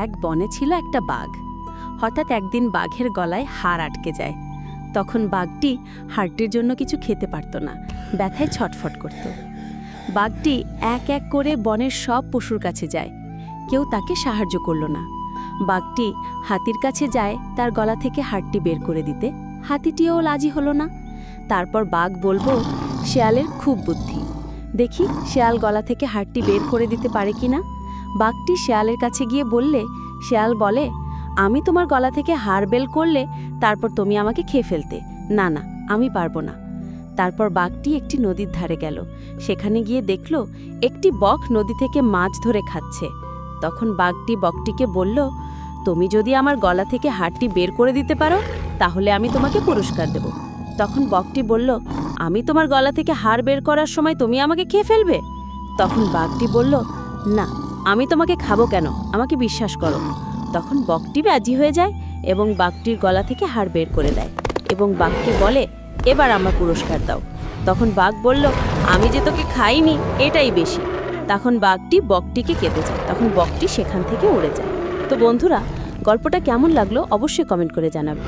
এক বনে ছিল একটা বাঘ। হঠাৎ একদিন বাঘের গলায় হাড় আটকে যায়। তখন বাঘটি হাড়টির জন্য কিছু খেতে পারত না, ব্যথায় ছটফট করত। বাঘটি এক এক করে বনের সব পশুর কাছে যায়, কেউ তাকে সাহায্য করল না। বাঘটি হাতির কাছে যায় তার গলা থেকে হাড়টি বের করে দিতে, হাতিটিও রাজি হলো না। তারপর বাঘ বলল, শেয়ালের খুব বুদ্ধি, দেখি শেয়াল গলা থেকে হাড়টি বের করে দিতে পারে কিনা। বাঘটি শেয়ালের কাছে গিয়ে বললে, শেয়াল বলে, আমি তোমার গলা থেকে হাড় বের করলে তারপর তুমি আমাকে খেয়ে ফেলতে। না না, আমি পারবো না। তারপর বাঘটি একটি নদীর ধারে গেল, সেখানে গিয়ে দেখল একটি বক নদী থেকে মাছ ধরে খাচ্ছে। তখন বাঘটি বকটিকে বলল, তুমি যদি আমার গলা থেকে হাড়টি বের করে দিতে পারো তাহলে আমি তোমাকে পুরস্কার দেব। তখন বকটি বলল, আমি তোমার গলা থেকে হাড় বের করার সময় তুমি আমাকে খেয়ে ফেলবে? তখন বাঘটি বলল, না, আমি তোমাকে খাবো কেন, আমাকে বিশ্বাস করো। তখন বকটি রাজি হয়ে যায় এবং বাঘটির গলা থেকে হাড় বের করে দেয় এবং বাঘকে বলে, এবার আমার পুরস্কার দাও। তখন বাঘ বলল, আমি যে তোকে খাইনি এটাই বেশি। তখন বাঘটি বকটিকে কেটে যায়, তখন বকটি সেখান থেকে উড়ে যায়। তো বন্ধুরা, গল্পটা কেমন লাগলো অবশ্যই কমেন্ট করে জানাবে।